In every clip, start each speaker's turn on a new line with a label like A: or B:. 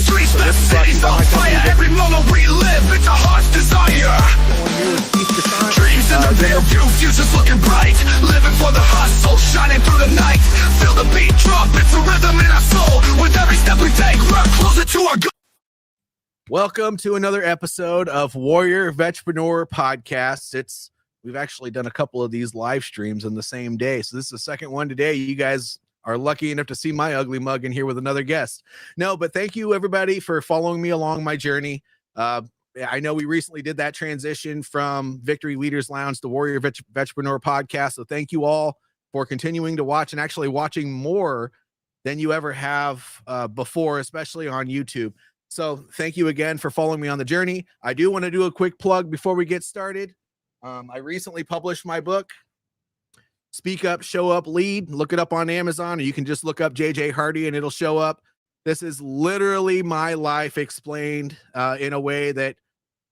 A: streets, the cities on fire. Every moment we live, it's a heart's desire. Dreams in the rear view, future's looking bright. Living for the hustle, shining through the night. Feel the beat drop, it's a rhythm in our soul. With every step we take, we're closer to our goal.
B: Welcome to another episode of Warrior Vetrepreneur Podcast. We've actually done a couple of these live streams in the same day. So this is the second one today. You guys are lucky enough to see my ugly mug in here with another guest. No, but thank you everybody for following me along my journey. I know we recently did that transition from Victory Leaders Lounge to Warrior Vetrepreneur Podcast. So thank you all for continuing to watch and actually watching more than you ever have before, especially on YouTube. So thank you again for following me on the journey. I do want to do a quick plug before we get started. I recently published my book, Speak Up, Show Up, Lead. Look it up on Amazon, or you can just look up JJ Hardy and it'll show up. This is literally my life explained in a way that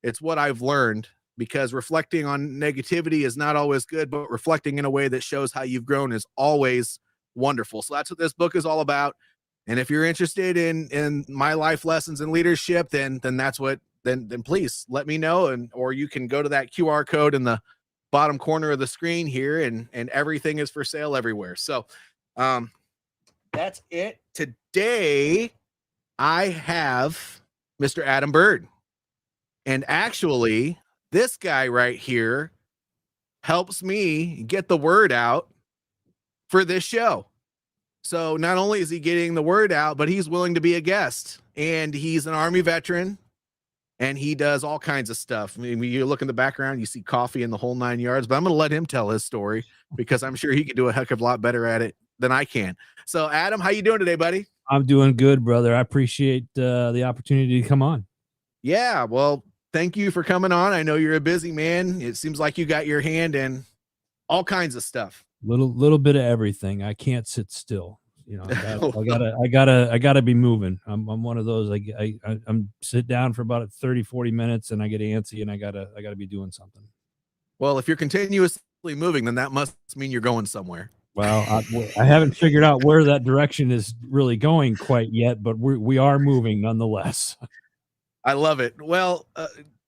B: it's what I've learned, because reflecting on negativity is not always good, but reflecting in a way that shows how you've grown is always wonderful. So that's what this book is all about. And if you're interested in my life lessons in leadership, then please let me know, or you can go to that QR code in the bottom corner of the screen here, and everything is for sale everywhere. So that's it. Today I have Mr. Adam Bird, and actually this guy right here helps me get the word out for this show. So not only is he getting the word out, but he's willing to be a guest, and he's an Army veteran, and he does all kinds of stuff. I mean, when you look in the background, you see coffee in the whole 9 yards, but I'm going to let him tell his story because I'm sure he can do a heck of a lot better at it than I can. So Adam, how you doing today, buddy?
C: I'm doing good, brother. I appreciate the opportunity to come on.
B: Yeah. Well, thank you for coming on. I know you're a busy man. It seems like you got your hand in all kinds of stuff.
C: Little bit of everything. I can't sit still. You know, I gotta be moving. I'm one of those. I'm sit down for about 30-40 minutes and I get antsy and I gotta be doing something.
B: Well, if you're continuously moving, then that must mean you're going somewhere.
C: Well, I haven't figured out where that direction is really going quite yet, but we are moving nonetheless.
B: I love it. Well,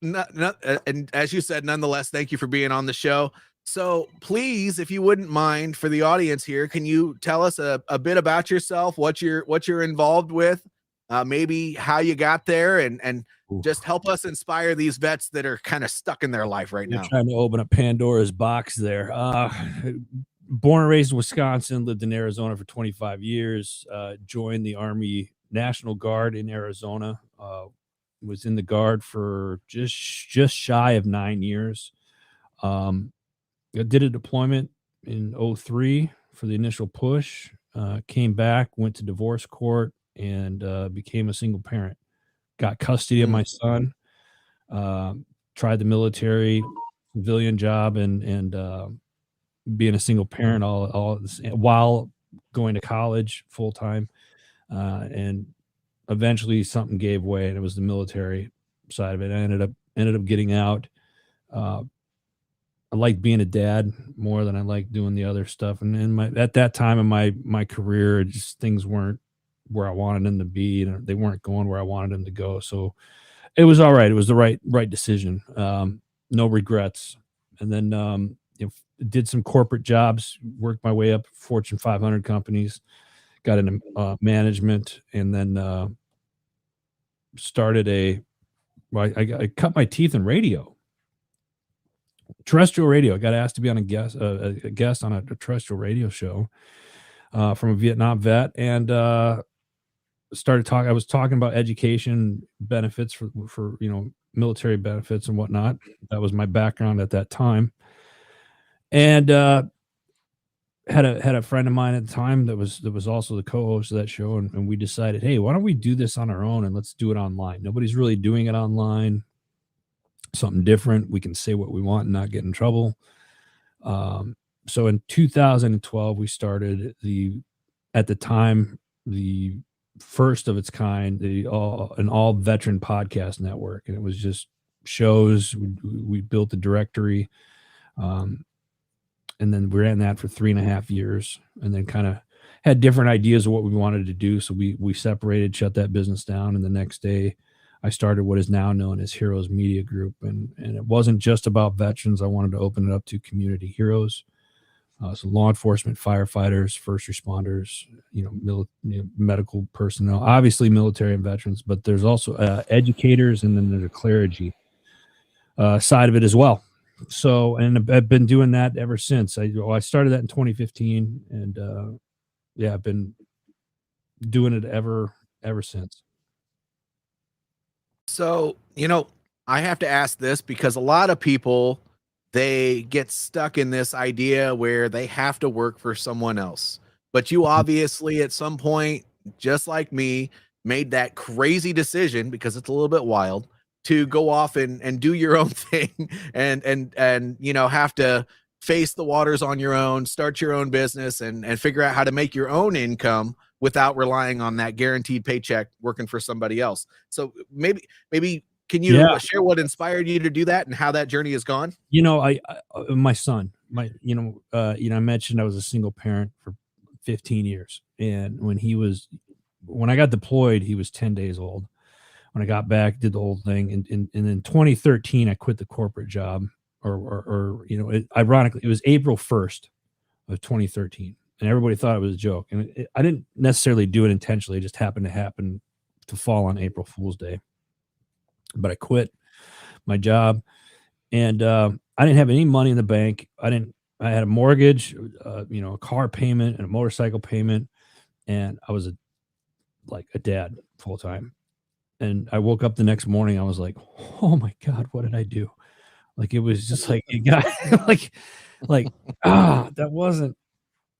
B: and as you said, nonetheless, thank you for being on the show. So please, if you wouldn't mind, for the audience here, can you tell us a bit about yourself, what you're involved with, maybe how you got there, and just help us inspire these vets that are kind of stuck in their life right now.
C: Trying to open up Pandora's box there. Born and raised in Wisconsin, lived in Arizona for 25 years, joined the Army National Guard in Arizona, was in the Guard for just shy of 9 years. I did a deployment in 2003 for the initial push, came back, went to divorce court, and became a single parent. Got custody of my son, tried the military, civilian job, and being a single parent all while going to college full time. And eventually something gave way, and it was the military side of it. I ended up getting out. I liked being a dad more than I liked doing the other stuff. And at that time in my career, just things weren't where I wanted them to be, and they weren't going where I wanted them to go. So it was all right. It was the right decision. No regrets. And then did some corporate jobs, worked my way up Fortune 500 companies, got into management, and then started I cut my teeth in radio. Terrestrial radio. I got asked to be on a guest on a terrestrial radio show from a Vietnam vet, and started talking. I was talking about education benefits for military benefits and whatnot. That was my background at that time, and had a friend of mine at the time that was also the co-host of that show, and we decided, hey, why don't we do this on our own and let's do it online? Nobody's really doing it online. Something different. We can say what we want and not get in trouble. So in 2012, we started at the time, the first of its kind, an all veteran podcast network. And it was just shows. We built a directory. And then we ran that for 3.5 years, and then kind of had different ideas of what we wanted to do. So we separated, shut that business down. And the next day I started what is now known as Heroes Media Group. And it wasn't just about veterans. I wanted to open it up to community heroes. So law enforcement, firefighters, first responders, medical personnel, obviously military and veterans, but there's also educators, and then there's a clergy side of it as well. So, and I've been doing that ever since. I started that in 2015, and I've been doing it ever since.
B: So, I have to ask this because a lot of people, they get stuck in this idea where they have to work for someone else. But you obviously at some point, just like me, made that crazy decision, because it's a little bit wild, to go off and do your own thing and have to face the waters on your own, start your own business and figure out how to make your own income without relying on that guaranteed paycheck working for somebody else. So maybe can you share what inspired you to do that and how that journey has gone?
C: My son, I mentioned I was a single parent for 15 years. And when I got deployed, he was 10 days old. When I got back, did the whole thing. And in 2013, I quit the corporate job ironically, it was April 1st of 2013. And everybody thought it was a joke. And I didn't necessarily do it intentionally. It just happened to fall on April Fool's Day. But I quit my job, and I didn't have any money in the bank. I had a mortgage, a car payment and a motorcycle payment. And I was a dad full time. And I woke up the next morning. I was like, oh my God, what did I do? It was just like, it got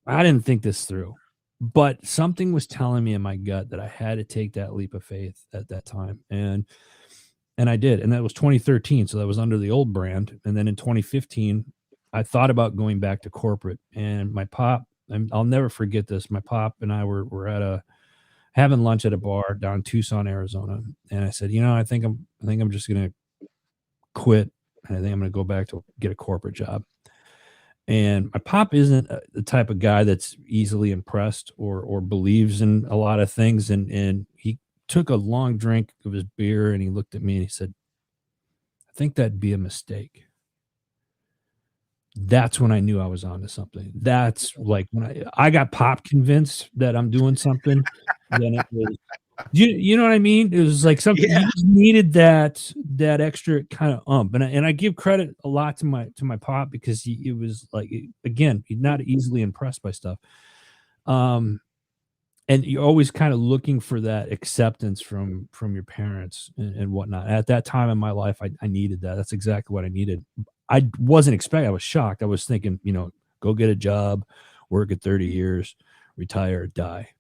C: I didn't think this through, but something was telling me in my gut that I had to take that leap of faith at that time. And I did. And that was 2013. So that was under the old brand. And then in 2015, I thought about going back to corporate, and my pop, I'll never forget this. My pop and I were having lunch at a bar down in Tucson, Arizona. And I said, I think I'm just going to quit. And I think I'm going to go back to get a corporate job. And my pop isn't the type of guy that's easily impressed or believes in a lot of things. And he took a long drink of his beer, and he looked at me and he said, I think that'd be a mistake. That's when I knew I was onto something. That's when I got pop convinced that I'm doing something. Then it was, you know what I mean? It was like something you just needed that extra kind of ump. And I give credit a lot to my pop, because it was again, he's not easily impressed by stuff. And you're always kind of looking for that acceptance from your parents and whatnot. At that time in my life, I needed that. That's exactly what I needed. I wasn't expecting. I was shocked. I was thinking, go get a job, work at 30 years, retire, die.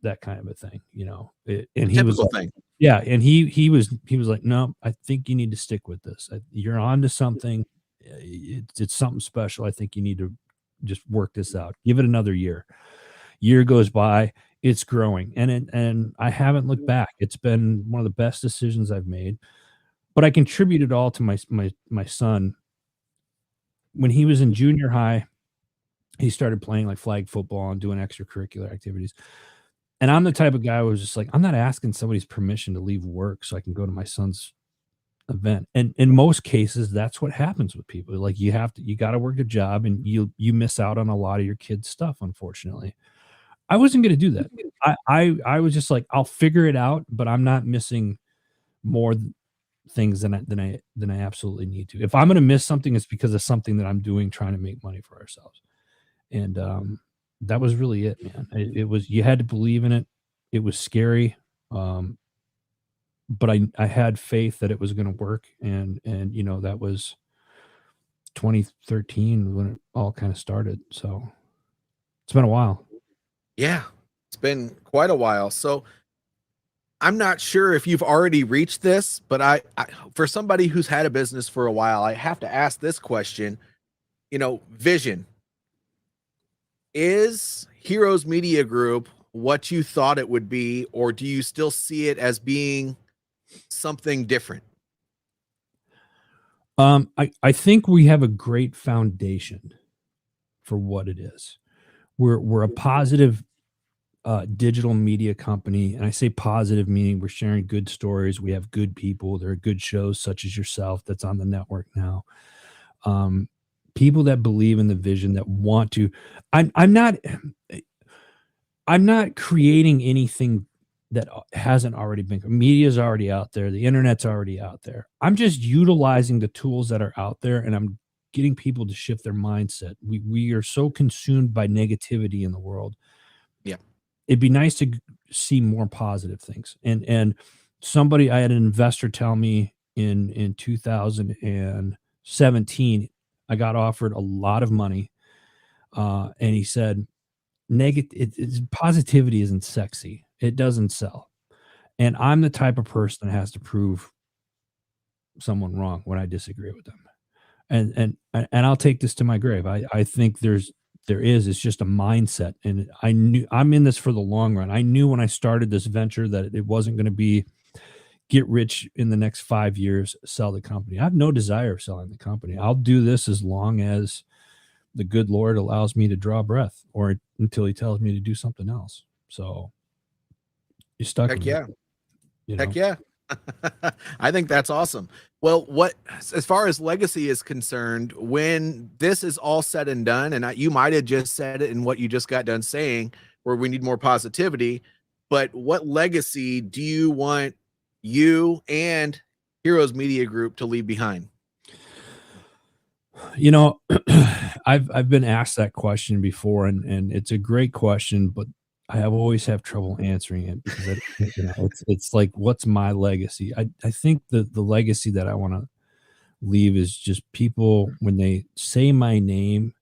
C: That kind of a thing. And he was
B: thing.
C: Yeah, and he was like, no, I think you need to stick with this. You're on to something. It's something special. I think you need to just work this out. Give it another year. Year goes by. It's growing, and I haven't looked back. It's been one of the best decisions I've made. But I contributed all to my son. When he was in junior high, he started playing flag football and doing extracurricular activities. And I'm the type of guy who was just I'm not asking somebody's permission to leave work so I can go to my son's event. And in most cases, that's what happens with people. You got to work a job, and you miss out on a lot of your kids' stuff, unfortunately. I wasn't going to do that. I was just I'll figure it out, but I'm not missing more things than I absolutely need to. If I'm going to miss something, it's because of something that I'm doing, trying to make money for ourselves. And that was really it, man. It was, you had to believe in it. It was scary. But I had faith that it was going to work. And that was 2013 when it all kind of started. So it's been a while.
B: Yeah, it's been quite a while. So I'm not sure if you've already reached this, but I for somebody who's had a business for a while, I have to ask this question. Vision. Is Heroes Media Group what you thought it would be, or do you still see it as being something different?
C: I think we have a great foundation for what it is. We're a positive digital media company. And I say positive, meaning we're sharing good stories. We have good people. There are good shows such as yourself that's on the network now. People that believe in the vision, that want to. I'm not creating anything that hasn't already been. Media's already out there. The internet's already out there. I'm just utilizing the tools that are out there, and I'm getting people to shift their mindset. We are so consumed by negativity in the world.
B: Yeah.
C: It'd be nice to see more positive things. And somebody, I had an investor tell me in 2017, I got offered a lot of money. And he said, positivity isn't sexy. It doesn't sell. And I'm the type of person that has to prove someone wrong when I disagree with them. And I'll take this to my grave. I think it's just a mindset. And I'm in this for the long run. I knew when I started this venture that it wasn't going to be get rich in the next 5 years, sell the company. I have no desire of selling the company. I'll do this as long as the good Lord allows me to draw breath, or until he tells me to do something else. So you're stuck.
B: Heck yeah. Heck yeah. I think that's awesome. Well, as far as legacy is concerned, when this is all said and done, and you might have just said it in what you just got done saying, where we need more positivity, but what legacy do you want you and Heroes Media Group to leave behind?
C: I've been asked that question before, and it's a great question, but I always have trouble answering it because it's like, what's my legacy? I think the legacy that I want to leave is just people, when they say my name,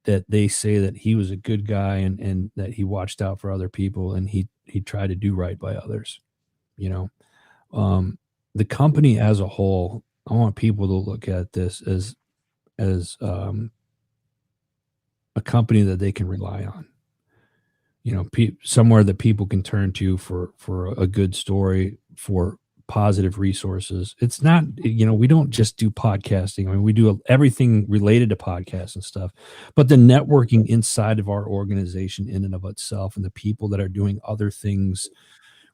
C: that they say that he was a good guy and that he watched out for other people and he tried to do right by others. The company as a whole, I want people to look at this as a company that they can rely on. Somewhere that people can turn to for a good story, for positive resources. It's not, we don't just do podcasting. I mean, we do everything related to podcasts and stuff, but the networking inside of our organization in and of itself, and the people that are doing other things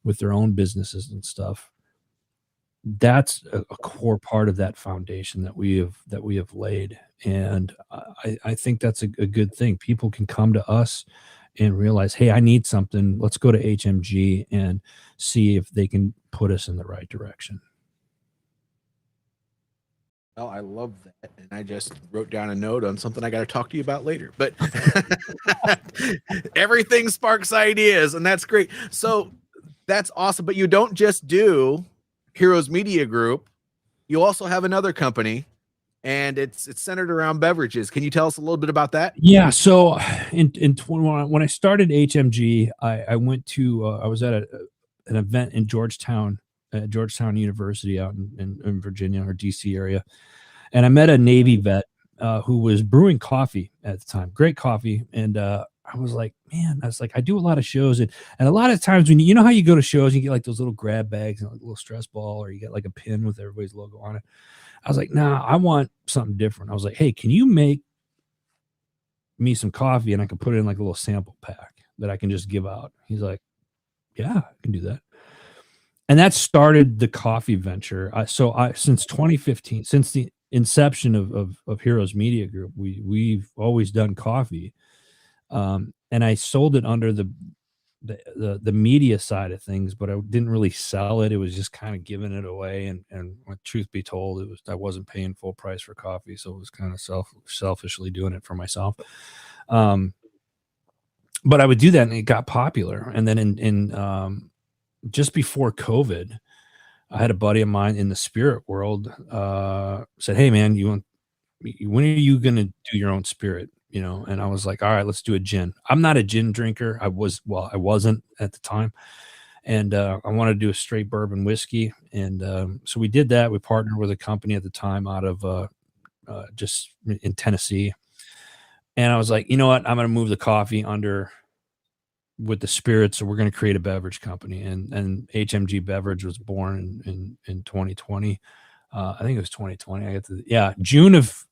C: with their own businesses and stuff, that's a core part of that foundation that we have laid. And I think that's a good thing. People can come to us and realize, hey, I need something. Let's go to HMG and see if they can put us in the right direction.
B: Well, I love that. And I just wrote down a note on something I got to talk to you about later. But everything sparks ideas, and that's great. So that's awesome. But you don't just do Heroes Media Group. You also have another company, and it's centered around beverages. Can you tell us a little bit about that?
C: Yeah. So when I started HMG, I went to I was at an event in Georgetown University out in Virginia or DC area, and I met a Navy vet who was brewing coffee at the time. Great coffee, and I was like, I do a lot of shows, and a lot of times when you know how you go to shows, you get like those little grab bags and like a little stress ball, or you get like a pin with everybody's logo on it. I was like, nah, I want something different. I was like, hey, can you make me some coffee and I can put it in like a little sample pack that I can just give out? He's like, yeah, I can do that. And that started the coffee venture. Since 2015, since the inception of Heroes Media Group, we've always done coffee. And I sold it under the media side of things, but I didn't really sell it. It was just kind of giving it away. And truth be told, I wasn't paying full price for coffee. So it was kind of selfishly doing it for myself. But I would do that and it got popular. And then in just before COVID, I had a buddy of mine in the spirit world, said, hey man, when are you going to do your own spirit? And I was like, all right, let's do a gin. I'm not a gin drinker. I wasn't at the time. And I wanted to do a straight bourbon whiskey. And so we did that. We partnered with a company at the time out of just in Tennessee. And I was like, you know what? I'm going to move the coffee under with the spirits. So we're going to create a beverage company. And HMG Beverage was born in 2020. I think it was 2020. June of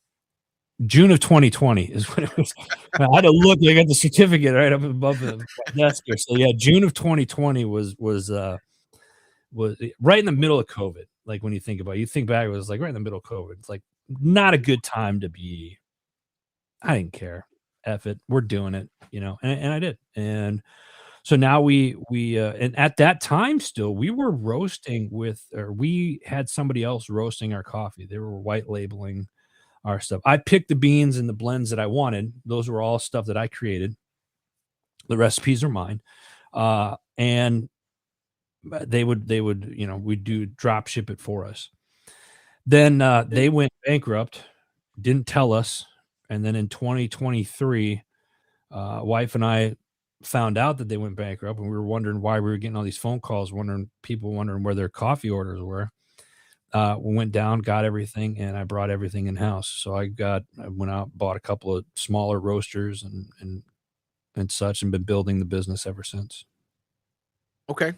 C: June of 2020 is when it was. I had to look. I got the certificate right up above the desk here. So yeah, June of 2020 was right in the middle of COVID. Like when you think about it, you think back, it was like right in the middle of COVID. It's like not a good time to be. I didn't care. F it. We're doing it, and I did. And so now we and at that time still we were roasting we had somebody else roasting our coffee. They were white labeling our stuff. I picked the beans and the blends that I wanted. Those were all stuff that I created. The recipes are mine. And they would, we'd do drop ship it for us. Then they went bankrupt, didn't tell us. And then in 2023, wife and I found out that they went bankrupt, and we were wondering why we were getting all these phone calls, people wondering where their coffee orders were. We went down, got everything, and I brought everything in house. So I went out, bought a couple of smaller roasters and such, and been building the business ever since.
B: Okay.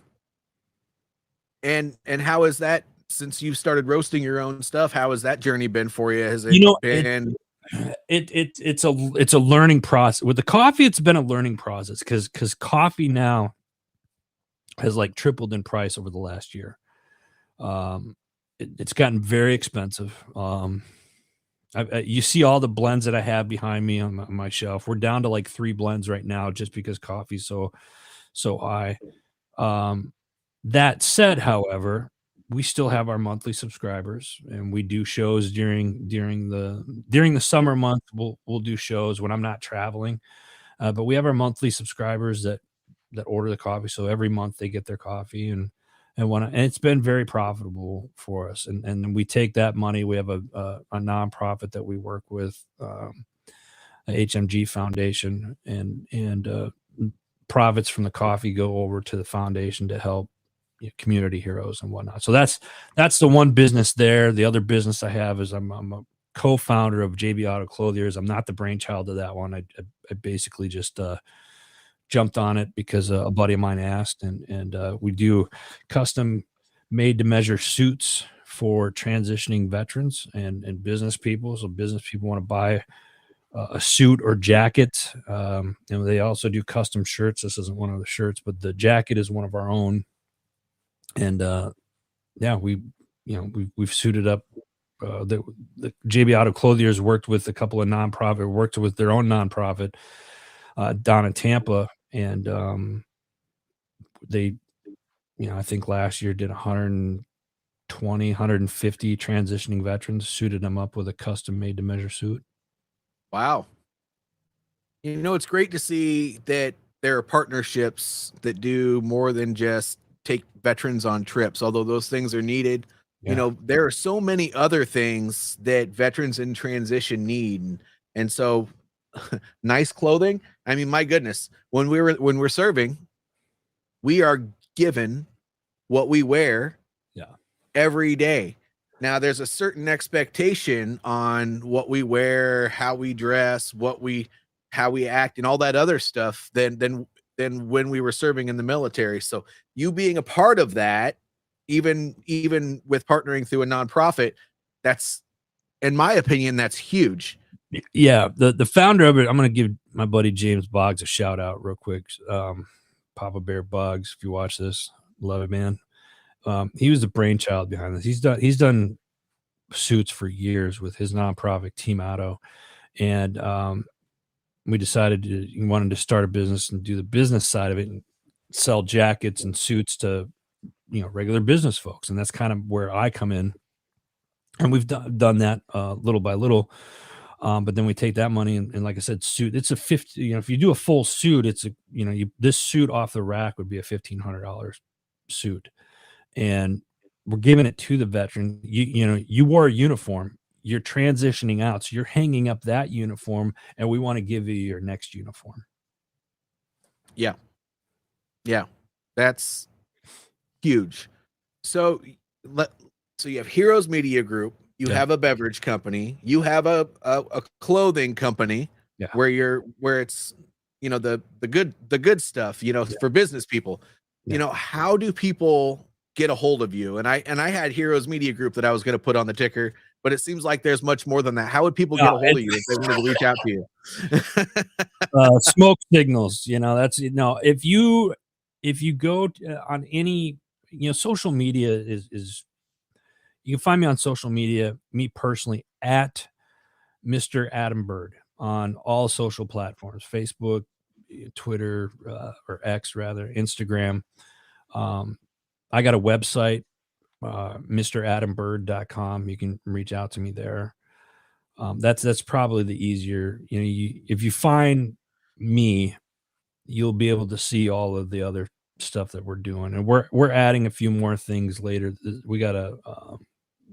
B: And how is that, since you've started roasting your own stuff, how has that journey been for you? Has it been?
C: It's a learning process. With the coffee, it's been a learning process because coffee now has like tripled in price over the last year. It's gotten very expensive. You see all the blends that I have behind me on my shelf. We're down to like 3 blends right now just because coffee's so high. That said, however, we still have our monthly subscribers, and we do shows during the summer month. We'll do shows when I'm not traveling, but we have our monthly subscribers that order the coffee. So every month they get their coffee, and it's been very profitable for us. And we take that money. We have a nonprofit that we work with, HMG Foundation, and profits from the coffee go over to the foundation to help community heroes and whatnot. So that's the one business there. The other business I have is I'm a co-founder of JB Auto Clothiers. I'm not the brainchild of that one. I basically just jumped on it because a buddy of mine asked, and we do custom made to measure suits for transitioning veterans and business people. So business people want to buy a suit or jacket. And they also do custom shirts. This isn't one of the shirts, but the jacket is one of our own. And we've suited up. The JB Auto Clothiers worked with a couple of worked with their own nonprofit down in Tampa, and they, I think last year did 150 transitioning veterans, suited them up with a custom made to measure suit.
B: Wow. It's great to see that there are partnerships that do more than just take veterans on trips, although those things are needed. Yeah. There are so many other things that veterans in transition need. And so nice clothing. I mean, my goodness, when we're serving, we are given what we wear every day. Now there's a certain expectation on what we wear, how we dress, how we act, and all that other stuff than when we were serving in the military. So you being a part of that, even with partnering through a nonprofit, that's, in my opinion, that's huge.
C: Yeah. The founder of it, I'm going to give my buddy James Boggs a shout out real quick. Papa Bear Boggs, if you watch this, love it, man. He was the brainchild behind this. He's done suits for years with his nonprofit Team Auto. And, we decided he wanted to start a business and do the business side of it and sell jackets and suits to, regular business folks. And that's kind of where I come in. And we've done that little by little. But then we take that money and like I said, suit, it's a 50, if you do a full suit, it's this suit off the rack would be a $1,500 suit. And we're giving it to the veteran. You wore a uniform. You're transitioning out, so you're hanging up that uniform, and we want to give you your next uniform.
B: Yeah, that's huge. So you have Heroes Media Group, you have a beverage company, you have a clothing company, where it's the good stuff, for business people. How do people get a hold of you? And I had Heroes Media Group that I was going to put on the ticker. but it seems like there's much more than that. How would people get a hold of you if they wanted to reach out to you?
C: Smoke signals, that's, if you go on any, social media is you can find me on social media, me personally, at Mr. Adam Bird on all social platforms, Facebook, Twitter, or X rather, Instagram. I got a website, mradambird.com. You can reach out to me there. That's probably the easier, if you find me, you'll be able to see all of the other stuff that we're doing. And we're adding a few more things later. We got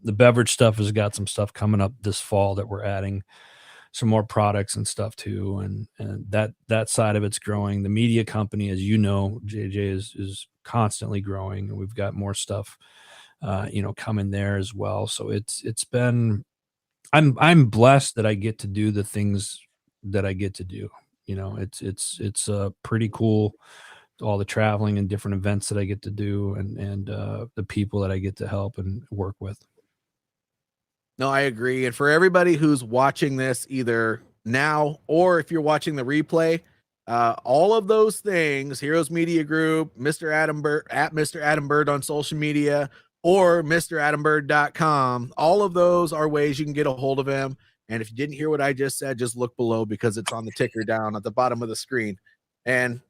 C: the beverage stuff has got some stuff coming up this fall that we're adding some more products and stuff too. And that side of it's growing. The media company, as you know, JJ, is constantly growing, and we've got more stuff, coming there as well. So it's been, I'm blessed that I get to do the things that I get to do. It's pretty cool, all the traveling and different events that I get to do, and the people that I get to help and work with.
B: No, I agree. And for everybody who's watching this either now or if you're watching the replay, all of those things, Heroes Media Group, Mr. Adam Bird, at Mr. Adam Bird on social media, or mradambird.com, all of those are ways you can get a hold of him. And if you didn't hear what I just said, just look below because it's on the ticker down at the bottom of the screen. And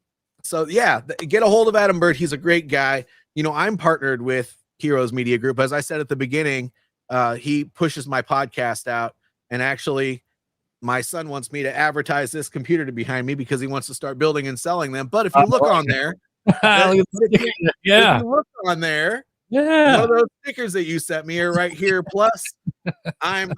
B: so, yeah, get a hold of Adam Bird. He's a great guy. I'm partnered with Heroes Media Group. As I said at the beginning, he pushes my podcast out, and actually my son wants me to advertise this computer behind me because he wants to start building and selling them. But if you look on there, if you look on there, one of those stickers that you sent me are right here. Plus, I'm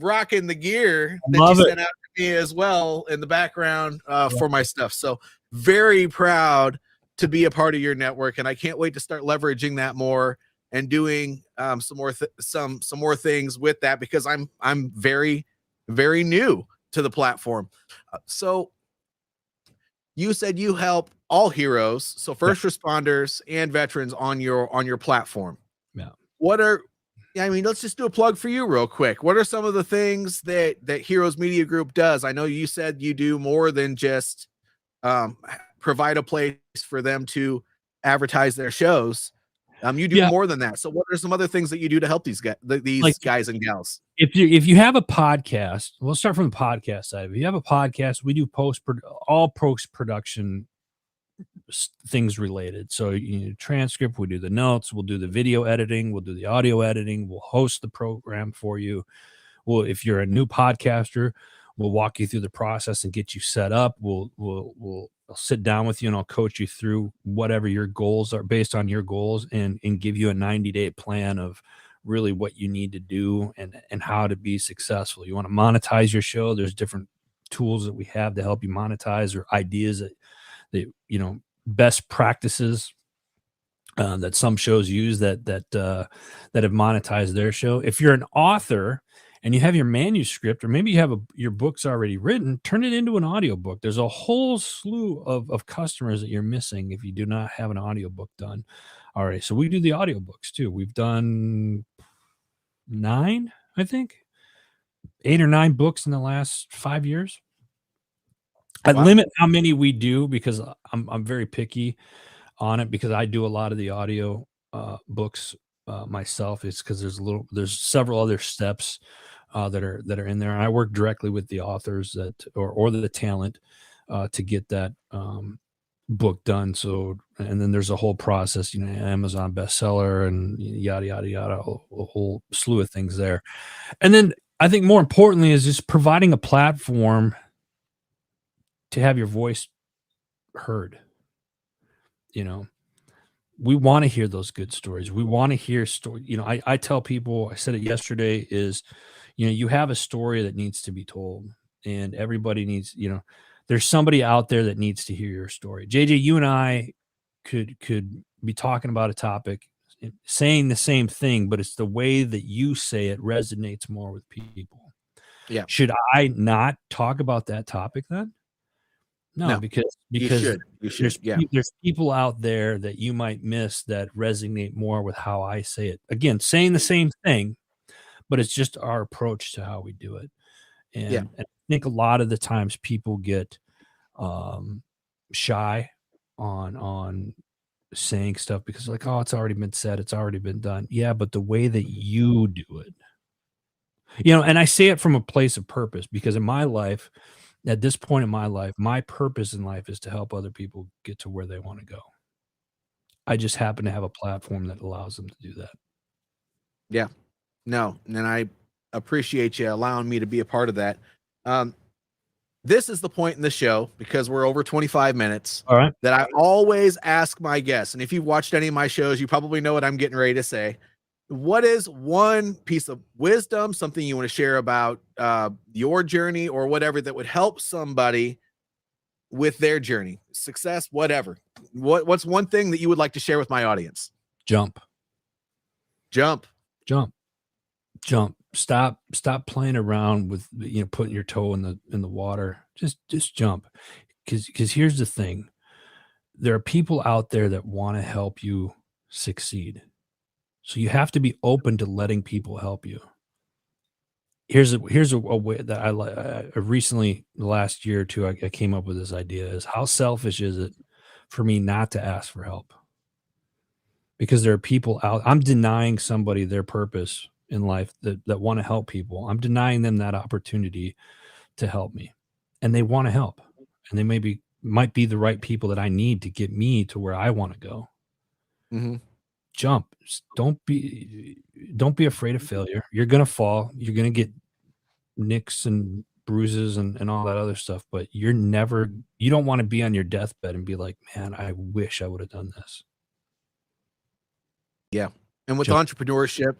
B: rocking the gear that you sent out to me as well in the background for my stuff. So very proud to be a part of your network, and I can't wait to start leveraging that more and doing some more things with that, because I'm very, very new to the platform. So you said you help all heroes, so first responders and veterans on your platform.
C: Yeah.
B: Let's just do a plug for you real quick. What are some of the things that Heroes Media Group does? I know you said you do more than just provide a place for them to advertise their shows. You do more than that. So what are some other things that you do to help these guys and gals? If
C: you have a podcast, we'll start from the podcast side. If you have a podcast, we do all post-production things related. So transcript, we do the notes, we'll do the video editing, we'll do the audio editing, we'll host the program for you. If you're a new podcaster, we'll walk you through the process and get you set up. I'll sit down with you and I'll coach you through whatever your goals are based on your goals, and give you a 90-day plan of really what you need to do and how to be successful. You want to monetize your show. There's different tools that we have to help you monetize, or ideas that best practices that some shows use that have monetized their show. If you're an author and you have your manuscript, or maybe you have your book's already written, turn it into an audiobook. There's a whole slew of customers that you're missing if you do not have an audiobook done already. So we do the audiobooks too. We've done 8 or 9 books in the last 5 years. I limit how many we do because I'm very picky on it, because I do a lot of the audio books myself. It's because there's several other steps that are in there, and I work directly with the authors or the talent to get that book done. So, and then there's a whole process, Amazon bestseller and yada yada yada, a whole slew of things there. And then I think more importantly is just providing a platform to have your voice heard. We want to hear those good stories. We want to hear stories. I tell people, I said it yesterday, is, you have a story that needs to be told, and everybody needs, there's somebody out there that needs to hear your story. JJ, you and I could be talking about a topic, saying the same thing, but it's the way that you say it resonates more with people. Yeah. Should I not talk about that topic then? No, because you should. There's people out there that you might miss that resonate more with how I say it. Again, saying the same thing, but it's just our approach to how we do it.
B: Yeah.
C: And I think a lot of the times people get shy on saying stuff because like, oh, it's already been said, it's already been done. Yeah, but the way that you do it, and I say it from a place of purpose because in my life, at this point in my life, my purpose in life is to help other people get to where they want to go. I just happen to have a platform that allows them to do that.
B: Yeah. No, and I appreciate you allowing me to be a part of that. This is the point in the show, because we're over 25 minutes,
C: All right.
B: that I always ask my guests. And if you've watched any of my shows, you probably know what I'm getting ready to say. What is one piece of wisdom, something you want to share about your journey or whatever that would help somebody with their journey, success, whatever? What's one thing that you would like to share with my audience?
C: Jump. Stop playing around with, putting your toe in the water. Just jump. Because here's the thing. There are people out there that want to help you succeed. So you have to be open to letting people help you. Here's a way that I recently, the last year or two, I came up with this idea is, how selfish is it for me not to ask for help? Because there are people out, I'm denying somebody their purpose in life that want to help people. I'm denying them that opportunity to help me, and they want to help, and they might be the right people that I need to get me to where I want to go.
B: Mm-hmm.
C: Jump. Just don't be afraid of failure. You're going to fall. You're going to get nicks and bruises and all that other stuff, but you don't want to be on your deathbed and be like, man, I wish I would have done this.
B: Yeah. And with
C: Jump.
B: entrepreneurship,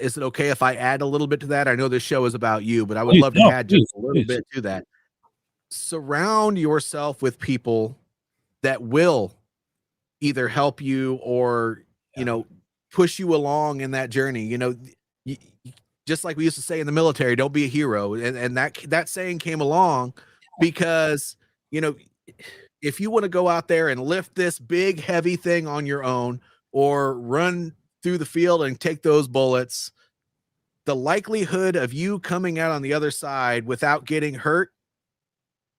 B: is it okay if I add a little bit to that? I know this show is about you, but I would love to add just a little bit to that. Surround yourself with people that will either help you or, push you along in that journey. Just like we used to say in the military, don't be a hero. And that saying came along because, if you want to go out there and lift this big, heavy thing on your own or run through the field and take those bullets, the likelihood of you coming out on the other side without getting hurt,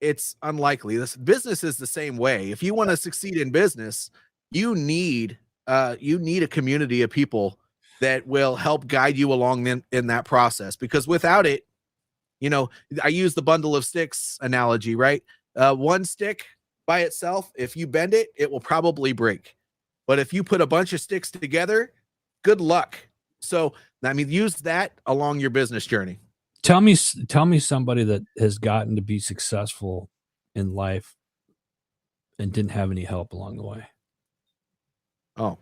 B: it's unlikely. This business is the same way. If you want to succeed in business, you need a community of people that will help guide you along in that process, because without it, I use the bundle of sticks analogy, right? One stick by itself, if you bend it, it will probably break. But if you put a bunch of sticks together, good luck. So, use that along your business journey.
C: Tell me somebody that has gotten to be successful in life and didn't have any help along the way.
B: Oh,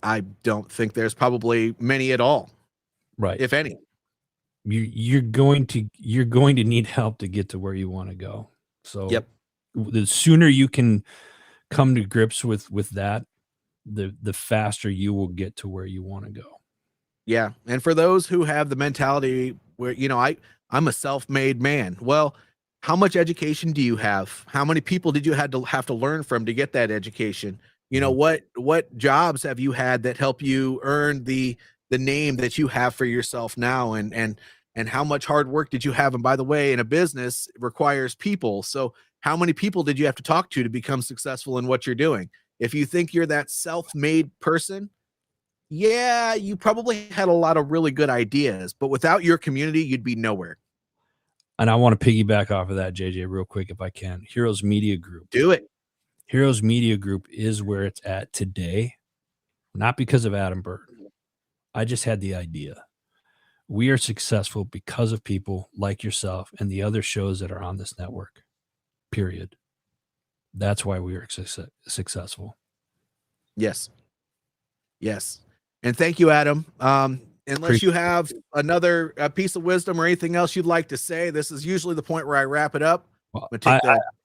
B: I don't think there's probably many at all.
C: Right.
B: If any.
C: You're going to need help to get to where you want to go. So
B: yep.
C: The sooner you can come to grips with that, the faster you will get to where you want to go.
B: Yeah. And for those who have the mentality where, I'm a self-made man. Well, how much education do you have? How many people did you have to learn from to get that education? What jobs have you had that help you earn the name that you have for yourself now? And how much hard work did you have? And by the way, in a business, it requires people. So how many people did you have to talk to become successful in what you're doing? If you think you're that self-made person, yeah, you probably had a lot of really good ideas, but without your community, you'd be nowhere.
C: And I want to piggyback off of that, JJ, real quick, if I can. Heroes Media Group.
B: Do it.
C: Heroes Media Group is where it's at today, not because of Adam Bird. I just had the idea. We are successful because of people like yourself and the other shows that are on this network, period. That's why we are successful.
B: Yes. And thank you, Adam. Unless you have another piece of wisdom or anything else you'd like to say, this is usually the point where I wrap it up.
C: Well,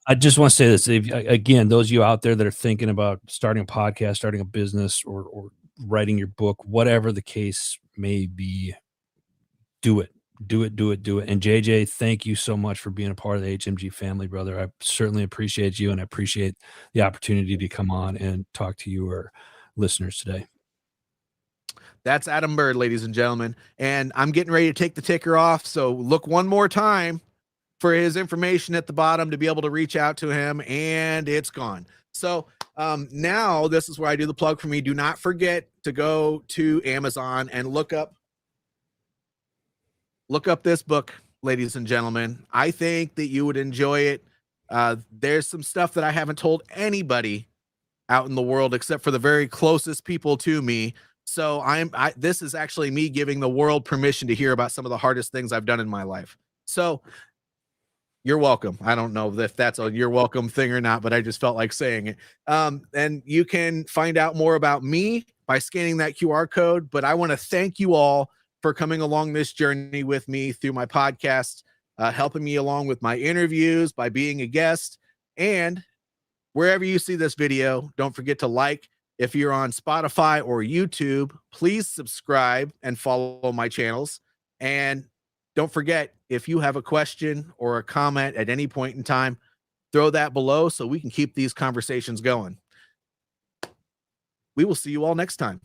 C: I just want to say this. Again, those of you out there that are thinking about starting a podcast, starting a business, or writing your book, whatever the case may be, do it. And JJ, thank you so much for being a part of the HMG family, brother. I certainly appreciate you, and I appreciate the opportunity to come on and talk to your listeners today.
B: That's Adam Bird, ladies and gentlemen. And I'm getting ready to take the ticker off. So look one more time for his information at the bottom to be able to reach out to him, and it's gone. So now this is where I do the plug for me. Do not forget to go to Amazon and look up this book, ladies and gentlemen. I think that you would enjoy it. There's some stuff that I haven't told anybody out in the world except for the very closest people to me. So this is actually me giving the world permission to hear about some of the hardest things I've done in my life. So you're welcome. I don't know if that's a you're welcome thing or not, but I just felt like saying it. And you can find out more about me by scanning that QR code. But I want to thank you all for coming along this journey with me through my podcast, helping me along with my interviews by being a guest. And wherever you see this video, don't forget to like. If you're on Spotify or YouTube, please subscribe and follow my channels. And don't forget, if you have a question or a comment at any point in time, throw that below so we can keep these conversations going. We will see you all next time.